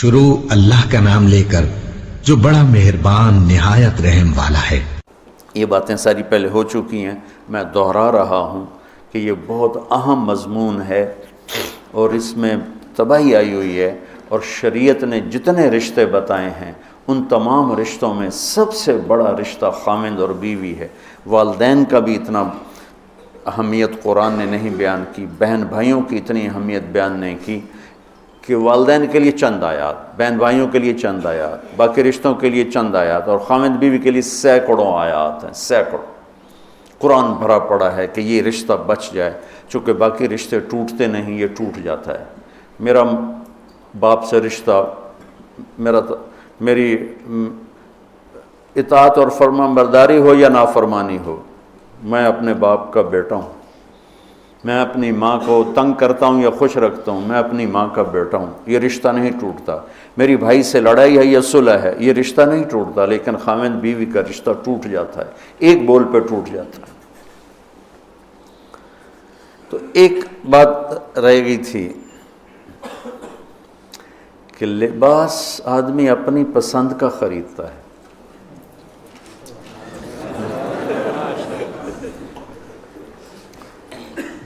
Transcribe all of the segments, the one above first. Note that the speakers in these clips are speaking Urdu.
شروع اللہ کا نام لے کر جو بڑا مہربان نہایت رحم والا ہے۔ یہ باتیں ساری پہلے ہو چکی ہیں، میں دہرا رہا ہوں کہ یہ بہت اہم مضمون ہے اور اس میں تباہی آئی ہوئی ہے، اور شریعت نے جتنے رشتے بتائے ہیں ان تمام رشتوں میں سب سے بڑا رشتہ خامند اور بیوی ہے۔ والدین کا بھی اتنا اہمیت قرآن نے نہیں بیان کی، بہن بھائیوں کی اتنی اہمیت بیان نہیں کی کہ والدین کے لیے چند آیات، بہن بھائیوں کے لیے چند آیات، باقی رشتوں کے لیے چند آیات، اور خامند بیوی کے لیے سینکڑوں آیات ہیں، سینکڑوں۔ قرآن بھرا پڑا ہے کہ یہ رشتہ بچ جائے، چونکہ باقی رشتے ٹوٹتے نہیں، یہ ٹوٹ جاتا ہے۔ میرا باپ سے رشتہ، میری اطاعت اور فرمان برداری ہو یا نافرمانی ہو، میں اپنے باپ کا بیٹا ہوں۔ میں اپنی ماں کو تنگ کرتا ہوں یا خوش رکھتا ہوں، میں اپنی ماں کا بیٹا ہوں، یہ رشتہ نہیں ٹوٹتا۔ میری بھائی سے لڑائی ہے یا صلح ہے، یہ رشتہ نہیں ٹوٹتا، لیکن خامند بیوی کا رشتہ ٹوٹ جاتا ہے، ایک بول پہ ٹوٹ جاتا ہے۔ تو ایک بات رہ گئی تھی کہ لباس آدمی اپنی پسند کا خریدتا ہے۔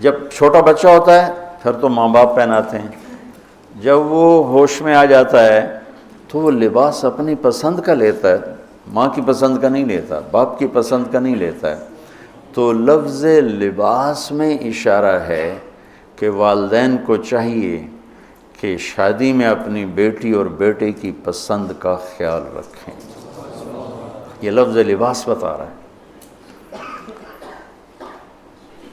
جب چھوٹا بچہ ہوتا ہے پھر تو ماں باپ پہناتے ہیں، جب وہ ہوش میں آ جاتا ہے تو وہ لباس اپنی پسند کا لیتا ہے، ماں کی پسند کا نہیں لیتا، باپ کی پسند کا نہیں لیتا ہے۔ تو لفظ لباس میں اشارہ ہے کہ والدین کو چاہیے کہ شادی میں اپنی بیٹی اور بیٹے کی پسند کا خیال رکھیں۔ یہ لفظ لباس بتا رہا ہے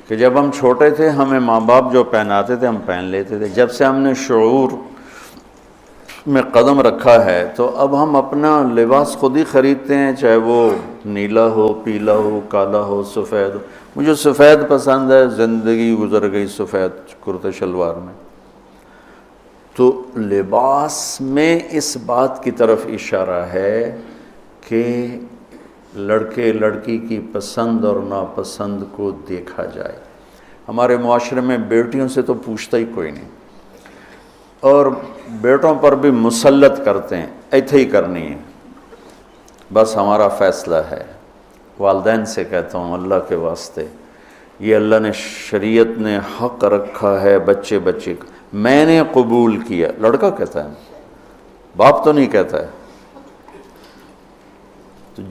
کہ جب ہم چھوٹے تھے ہمیں ماں باپ جو پہناتے تھے ہم پہن لیتے تھے، جب سے ہم نے شعور میں قدم رکھا ہے تو اب ہم اپنا لباس خود ہی خریدتے ہیں، چاہے وہ نیلا ہو، پیلا ہو، کالا ہو، سفید ہو۔ مجھے سفید پسند ہے، زندگی گزر گئی سفید کرتے شلوار میں۔ تو لباس میں اس بات کی طرف اشارہ ہے کہ لڑکے لڑکی کی پسند اور ناپسند کو دیکھا جائے۔ ہمارے معاشرے میں بیٹیوں سے تو پوچھتا ہی کوئی نہیں، اور بیٹوں پر بھی مسلط کرتے ہیں، ایتھے ہی کرنی ہے، بس ہمارا فیصلہ ہے۔ والدین سے کہتا ہوں اللہ کے واسطے، یہ اللہ نے شریعت نے حق رکھا ہے بچے کا، میں نے قبول کیا، لڑکا کہتا ہے، باپ تو نہیں کہتا ہے۔ تو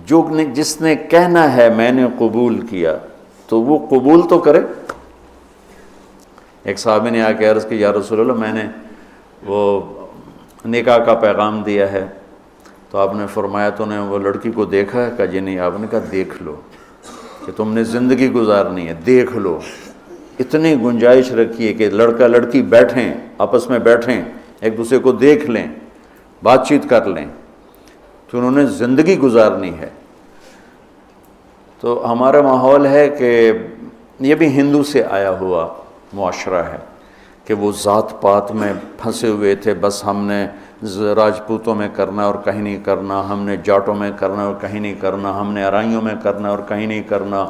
جس نے کہنا ہے میں نے قبول کیا تو وہ قبول تو کرے۔ ایک صحابی نے آ کے عرض کی یا رسول اللہ میں نے وہ نکاح کا پیغام دیا ہے، تو آپ نے فرمایا تو نے وہ لڑکی کو دیکھا ہے؟ کہا جی نہیں۔ آپ نے کہا دیکھ لو، کہ تم نے زندگی گزارنی ہے، دیکھ لو۔ اتنی گنجائش رکھی ہے کہ لڑکا لڑکی بیٹھیں، آپس میں بیٹھیں، ایک دوسرے کو دیکھ لیں، بات چیت کر لیں، تو انہوں نے زندگی گزارنی ہے۔ تو ہمارا ماحول ہے کہ یہ بھی ہندو سے آیا ہوا معاشرہ ہے کہ وہ ذات پات میں پھنسے ہوئے تھے، بس ہم نے راجپوتوں میں کرنا اور کہیں نہیں کرنا، ہم نے جاٹوں میں کرنا اور کہیں نہیں کرنا، ہم نے ارائیوں میں کرنا اور کہیں نہیں کرنا،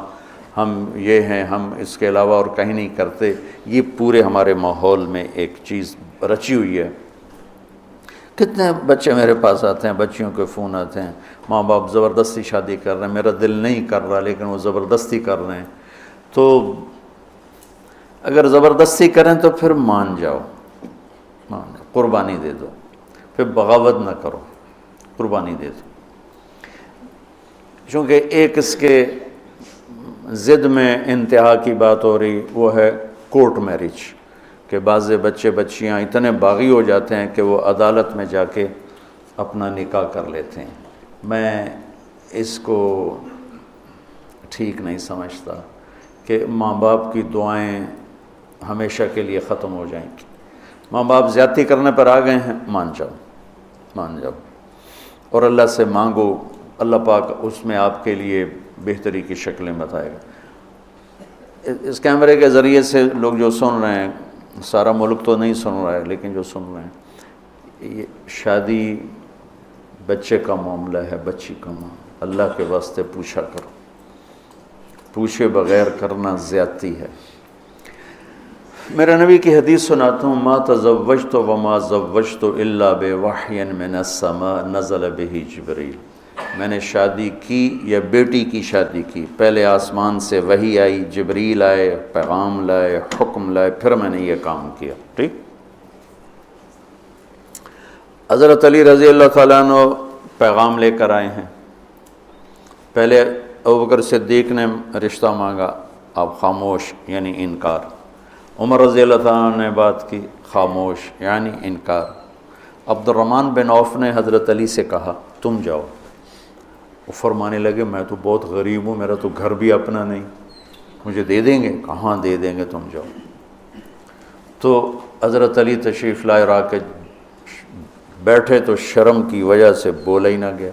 ہم یہ ہیں، ہم اس کے علاوہ اور کہیں نہیں کرتے۔ یہ پورے ہمارے ماحول میں ایک چیز رچی ہوئی ہے۔ کتنے بچے میرے پاس آتے ہیں، بچیوں کے فون آتے ہیں، ماں باپ زبردستی شادی کر رہے ہیں، میرا دل نہیں کر رہا لیکن وہ زبردستی کر رہے ہیں۔ تو اگر زبردستی کریں تو پھر مان جاؤ، قربانی دے دو، پھر بغاوت نہ کرو، قربانی دے دو۔ چونکہ ایک اس کے ضد میں انتہا کی بات ہو رہی، وہ ہے کورٹ میرج، کہ بعض بچے بچیاں اتنے باغی ہو جاتے ہیں کہ وہ عدالت میں جا کے اپنا نکاح کر لیتے ہیں۔ میں اس کو ٹھیک نہیں سمجھتا کہ ماں باپ کی دعائیں ہمیشہ کے لیے ختم ہو جائیں گی۔ ماں باپ زیادتی کرنے پر آ گئے ہیں، مان جاؤ اور اللہ سے مانگو، اللہ پاک اس میں آپ کے لیے بہتری کی شکلیں بتائے گا۔ اس کیمرے کے ذریعے سے لوگ جو سن رہے ہیں، سارا ملک تو نہیں سن رہا ہے لیکن جو سن رہے ہیں، یہ شادی بچے کا معاملہ ہے، بچی کا معاملہ، اللہ کے واسطے پوچھا کرو، پوچھے بغیر کرنا زیادتی ہے۔ میرے نبی کی حدیث سناتا ہوں، ما تزوجت وما زوجت الا بوحی من السماء نزل به جبریل، میں نے شادی کی یا بیٹی کی شادی کی، پہلے آسمان سے وحی آئی، جبریل آئے، پیغام لائے، حکم لائے، پھر میں نے یہ کام کیا۔ ٹھیک۔ حضرت علی رضی اللہ تعالیٰ عنہ پیغام لے کر آئے ہیں۔ پہلے ابوبکر صدیق نے رشتہ مانگا، آپ خاموش یعنی انکار۔ عمر رضی اللہ تعالیٰ عنہ نے بات کی، خاموش یعنی انکار۔ عبد الرحمن بن عوف نے حضرت علی سے کہا تم جاؤ۔ وہ فرمانے لگے میں تو بہت غریب ہوں، میرا تو گھر بھی اپنا نہیں، مجھے دے دیں گے؟ کہاں دے دیں گے، تم جاؤ۔ تو حضرت علی تشریف لائے، را کے بیٹھے تو شرم کی وجہ سے بولا ہی نہ گیا۔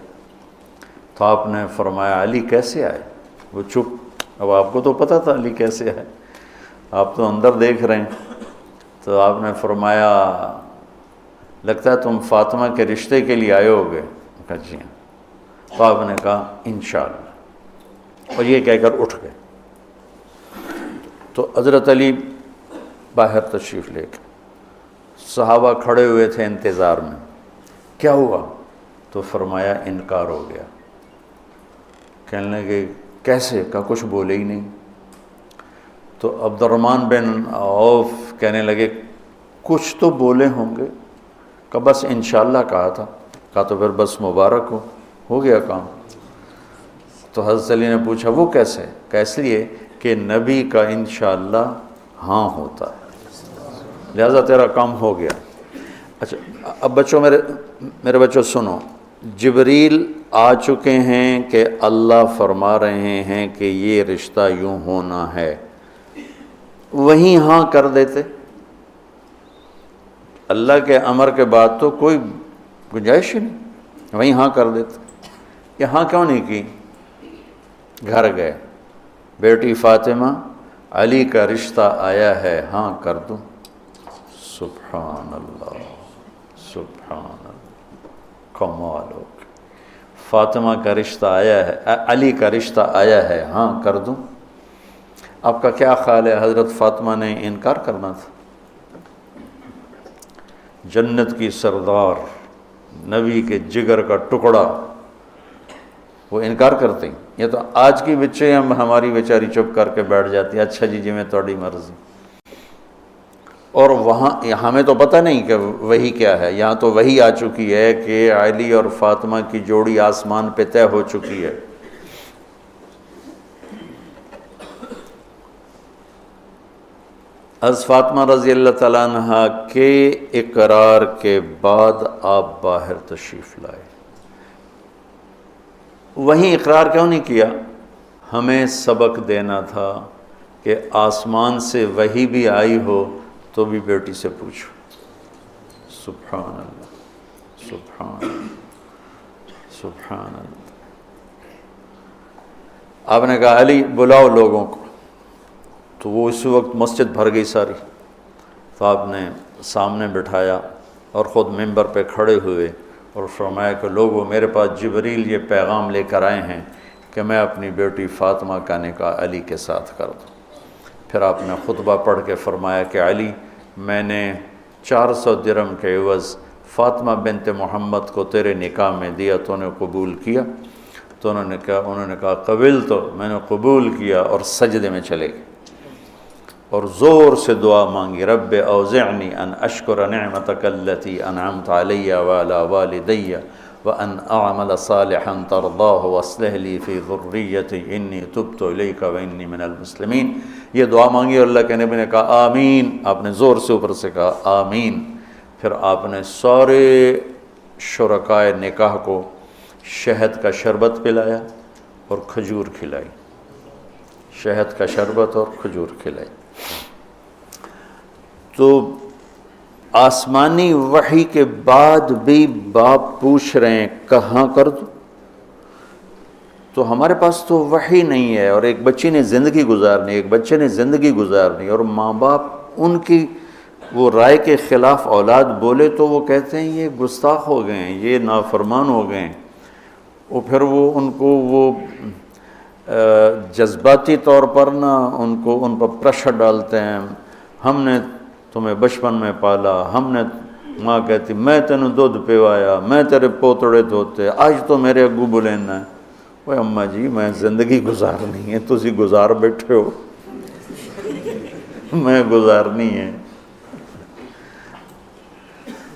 تو آپ نے فرمایا علی کیسے آئے؟ وہ چپ۔ اب آپ کو تو پتہ تھا علی کیسے آئے، آپ تو اندر دیکھ رہے ہیں۔ تو آپ نے فرمایا لگتا ہے تم فاطمہ کے رشتے کے لیے آئے ہوگے؟ کہا جی ہاں۔ تو آپ نے کہا انشاءاللہ، اور یہ کہہ کر اٹھ گئے۔ تو حضرت علی باہر تشریف لے کے، صحابہ کھڑے ہوئے تھے انتظار میں، کیا ہوا؟ تو فرمایا انکار ہو گیا۔ کہنے لگے کیسے؟ کہا کچھ بولے ہی نہیں۔ تو عبد الرحمن بن عوف کہنے لگے کچھ تو بولے ہوں گے؟ کہا بس انشاءاللہ کہا تھا۔ کہا تو پھر بس مبارک ہو گیا کام۔ تو حضرت علی نے پوچھا وہ کیسے؟ کہا اس لیے کہ نبی کا انشاءاللہ ہاں ہوتا ہے، لہذا تیرا کام ہو گیا۔ اچھا اب بچوں، میرے بچوں سنو، جبریل آ چکے ہیں کہ اللہ فرما رہے ہیں کہ یہ رشتہ یوں ہونا ہے، وہیں ہاں کر دیتے۔ اللہ کے امر کے بعد تو کوئی گنجائش ہی نہیں، وہیں ہاں کر دیتے۔ یہ ہاں کیوں نہیں کی؟ گھر گئے، بیٹی فاطمہ علی کا رشتہ آیا ہے، ہاں کر دوں۔ سبحان اللہ، سبحان اللہ، کمال ہو گیا۔ فاطمہ کا رشتہ آیا ہے، علی کا رشتہ آیا ہے، ہاں کر دوں۔ آپ کا کیا خیال ہے حضرت فاطمہ نے انکار کرنا تھا؟ جنت کی سردار، نبی کے جگر کا ٹکڑا، وہ انکار کرتے ہیں؟ یہ تو آج کی بچے ہماری بیچاری چپ کر کے بیٹھ جاتی ہے، اچھا جی میں تھوڑی مرضی۔ اور وہاں ہمیں تو پتہ نہیں کہ وہی کیا ہے، یہاں تو وہی آ چکی ہے کہ علی اور فاطمہ کی جوڑی آسمان پہ طے ہو چکی ہے۔ حضرت فاطمہ رضی اللہ تعالیٰ عنہ کے اقرار کے بعد آپ باہر تشریف لائے۔ وہیں اقرار کیوں نہیں کیا؟ ہمیں سبق دینا تھا کہ آسمان سے وحی بھی آئی ہو تو بھی بیٹی سے پوچھو۔ سبحان اللہ، سبحان اللہ، سبحان اللہ۔ آپ نے کہا علی بلاؤ لوگوں کو، تو وہ اس وقت مسجد بھر گئی ساری۔ تو آپ نے سامنے بٹھایا اور خود ممبر پہ کھڑے ہوئے اور فرمایا کہ لوگوں میرے پاس جبریل یہ پیغام لے کر آئے ہیں کہ میں اپنی بیٹی فاطمہ کا نکاح علی کے ساتھ کر دوں۔ پھر آپ نے خطبہ پڑھ کے فرمایا کہ علی میں نے 400 درہم کے عوض فاطمہ بنت محمد کو تیرے نکاح میں دیا، تو نے قبول کیا؟ تو انہوں نے کہا قبول، تو میں نے قبول کیا، اور سجدے میں چلے گئے اور زور سے دعا مانگی، رب اوزعنی ان اشکر نعمتک التی انعمت علی وعلی والدی وان اعمل صالحا ترضاہ واصلح لی فی ذریتی انی تبت الیک وانی من المسلمین۔ یہ دعا مانگی اور اللہ کے نبی نے کہا آمین۔ آپ نے زور سے اوپر سے کہا آمین۔ پھر آپ نے سارے شرکائے نکاح کو شہد کا شربت پلایا اور کھجور کھلائی، شہد کا شربت اور کھجور کھلائی۔ تو آسمانی وحی کے بعد بھی باپ پوچھ رہے ہیں کہاں کر دوں؟ تو ہمارے پاس تو وحی نہیں ہے، اور ایک بچی نے زندگی گزارنی، ایک بچے نے زندگی گزارنی، اور ماں باپ ان کی وہ رائے کے خلاف اولاد بولے تو وہ کہتے ہیں یہ گستاخ ہو گئے ہیں، یہ نافرمان ہو گئے ہیں۔ وہ پھر وہ ان کو وہ جذباتی طور پر ان پر پریشر ڈالتے ہیں، ہم نے تمہیں بچپن میں پالا، ہم نے، ماں کہتی میں تینوں دودھ پیوایا، میں تیرے پوتڑے دھوتے، آج تو میرے اگو بلینا ہے۔ وہ اماں جی میں زندگی گزارنی ہے، تسی گزار بیٹھے ہو، میں گزارنی ہے۔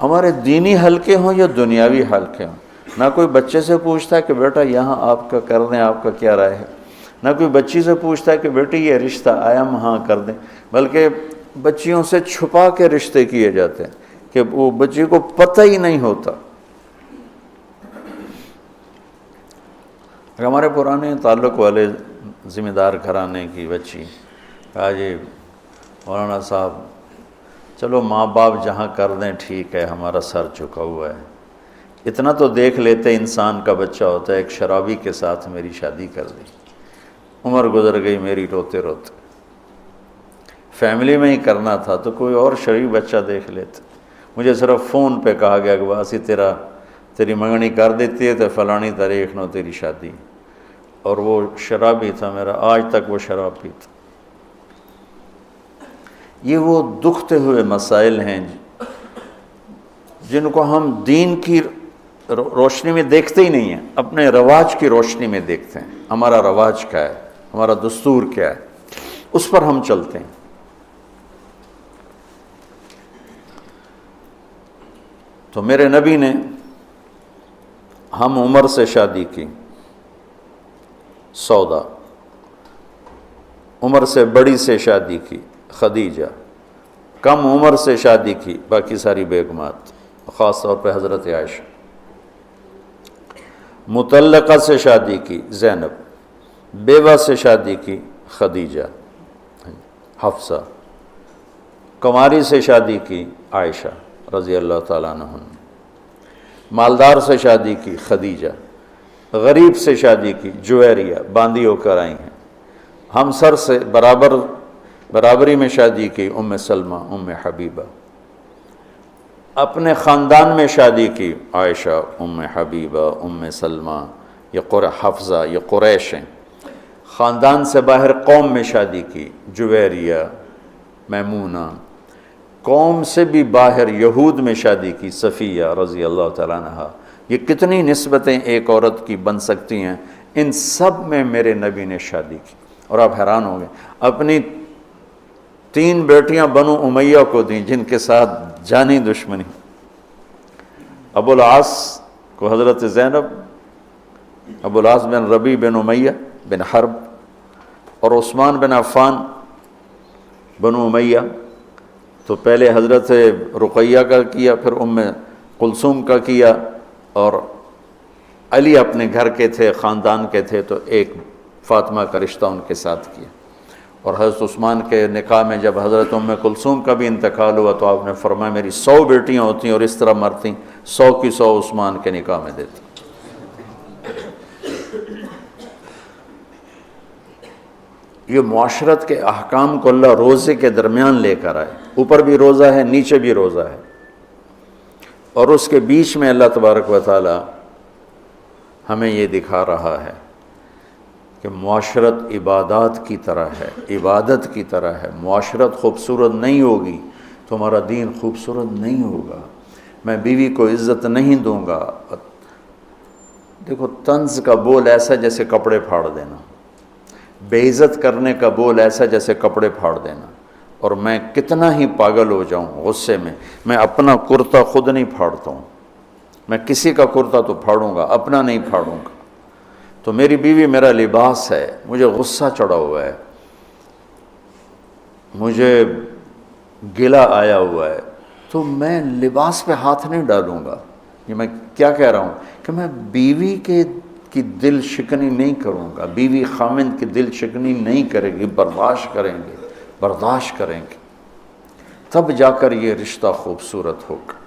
ہمارے دینی حلقے ہوں یا دنیاوی حلقے ہوں، نہ کوئی بچے سے پوچھتا ہے کہ بیٹا یہاں آپ کا کر دیں، آپ کا کیا رائے ہے، نہ کوئی بچی سے پوچھتا ہے کہ بیٹی یہ رشتہ آیا ہم ہاں کر دیں، بلکہ بچیوں سے چھپا کے رشتے کیے جاتے ہیں کہ وہ بچی کو پتہ ہی نہیں ہوتا۔ ہمارے پرانے تعلق والے ذمہ دار گھرانے کی بچی کہا جی مولانا صاحب چلو ماں باپ جہاں کر دیں ٹھیک ہے، ہمارا سر جھکا ہوا ہے، اتنا تو دیکھ لیتے انسان کا بچہ ہوتا ہے۔ ایک شرابی کے ساتھ میری شادی کر دی، عمر گزر گئی میری روتے روتے، فیملی میں ہی کرنا تھا تو کوئی اور شریف بچہ دیکھ لیتے، مجھے صرف فون پہ کہا گیا کہ باسی تیری منگنی کر دیتی ہے تو فلانی تاریخ نو تیری شادی، اور وہ شرابی تھا میرا، آج تک وہ شراب پیتا۔ یہ وہ دکھتے ہوئے مسائل ہیں جن کو ہم دین کی روشنی میں دیکھتے ہی نہیں ہیں، اپنے رواج کی روشنی میں دیکھتے ہیں۔ ہمارا رواج کیا ہے، ہمارا دستور کیا ہے، اس پر ہم چلتے ہیں۔ تو میرے نبی نے ہم عمر سے شادی کی، سودا، عمر سے بڑی سے شادی کی، خدیجہ، کم عمر سے شادی کی باقی ساری بیگمات، خاص طور پہ حضرت عائشہ، مطلقہ سے شادی کی زینب، بیوہ سے شادی کی خدیجہ، حفصہ، کنواری سے شادی کی عائشہ رضی اللہ تعالیٰ عنہ، مالدار سے شادی کی خدیجہ، غریب سے شادی کی جویریہ، باندھی ہو کر آئی ہیں، ہمسر سے برابری میں شادی کی ام سلمہ، ام حبیبہ، اپنے خاندان میں شادی کی عائشہ، ام حبیبہ، ام سلمہ، یہ حفصہ، یہ قریش ہیں۔ خاندان سے باہر قوم میں شادی کی، جویریہ، میمونہ، قوم سے بھی باہر یہود میں شادی کی، صفیہ رضی اللہ تعالیٰ عنہ۔ یہ کتنی نسبتیں ایک عورت کی بن سکتی ہیں، ان سب میں میرے نبی نے شادی کی۔ اور آپ حیران ہوں گے، اپنی 3 بیٹیاں بنو امیہ کو دیں جن کے ساتھ جانی دشمنی، ابو العاص کو حضرت زینب، ابو العاص بن ربیع بن امیہ بن حرب، اور عثمان بن عفان بنو امیہ، تو پہلے حضرت رقیہ کا کیا، پھر ام کلثوم کا کیا، اور علی اپنے گھر کے تھے، خاندان کے تھے، تو ایک فاطمہ کا رشتہ ان کے ساتھ کیا۔ اور حضرت عثمان کے نکاح میں جب حضرت ام کلثوم کا بھی انتقال ہوا تو آپ نے فرمایا میری 100 بیٹیاں ہوتی اور اس طرح مرتی، 100 کی 100 عثمان کے نکاح میں دیتی۔ یہ معاشرت کے احکام کو اللہ روزے کے درمیان لے کر آئے، اوپر بھی روزہ ہے، نیچے بھی روزہ ہے، اور اس کے بیچ میں اللہ تبارک و تعالی ہمیں یہ دکھا رہا ہے کہ معاشرت عبادات کی طرح ہے، عبادت کی طرح ہے۔ معاشرت خوبصورت نہیں ہوگی تو ہمارا دین خوبصورت نہیں ہوگا۔ میں بیوی کو عزت نہیں دوں گا، دیکھو طنز کا بول ایسا جیسے کپڑے پھاڑ دینا، بے عزت کرنے کا بول ایسا جیسے کپڑے پھاڑ دینا۔ اور میں کتنا ہی پاگل ہو جاؤں غصے میں اپنا کرتا خود نہیں پھاڑتا ہوں، میں کسی کا کرتا تو پھاڑوں گا، اپنا نہیں پھاڑوں گا۔ تو میری بیوی میرا لباس ہے، مجھے غصہ چڑھا ہوا ہے، مجھے گلہ آیا ہوا ہے، تو میں لباس پہ ہاتھ نہیں ڈالوں گا۔ یہ میں کیا کہہ رہا ہوں کہ میں بیوی کی دل شکنی نہیں کروں گا، بیوی خامند کی دل شکنی نہیں کرے گی، برداشت کریں گے، تب جا کر یہ رشتہ خوبصورت ہوگا۔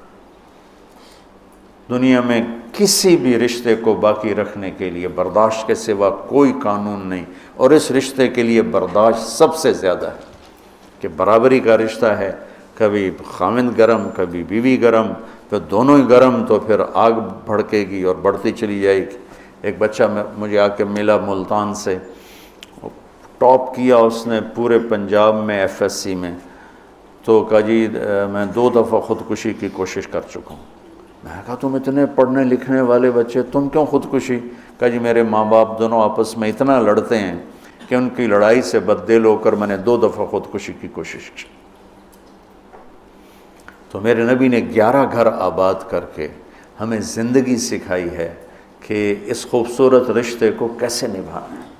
دنیا میں کسی بھی رشتے کو باقی رکھنے کے لیے برداشت کے سوا کوئی قانون نہیں، اور اس رشتے کے لیے برداشت سب سے زیادہ ہے کہ برابری کا رشتہ ہے، کبھی خامند گرم کبھی بیوی گرم، پھر دونوں ہی گرم تو پھر آگ بھڑکے گی اور بڑھتی چلی جائے گی۔ ایک بچہ مجھے آ کے ملا ملتان سے، ٹاپ کیا اس نے پورے پنجاب میں ایف ایس سی میں، تو کہا جی میں 2 دفعہ خودکشی کی کوشش کر چکا ہوں۔ میں نے کہا تم اتنے پڑھنے لکھنے والے بچے تم کیوں خودکشی؟ کہا جی میرے ماں باپ دونوں آپس میں اتنا لڑتے ہیں کہ ان کی لڑائی سے بددل ہو کر میں نے 2 دفعہ خودکشی کی کوشش کی۔ تو میرے نبی نے 11 گھر آباد کر کے ہمیں زندگی سکھائی ہے کہ اس خوبصورت رشتے کو کیسے نبھانا ہے۔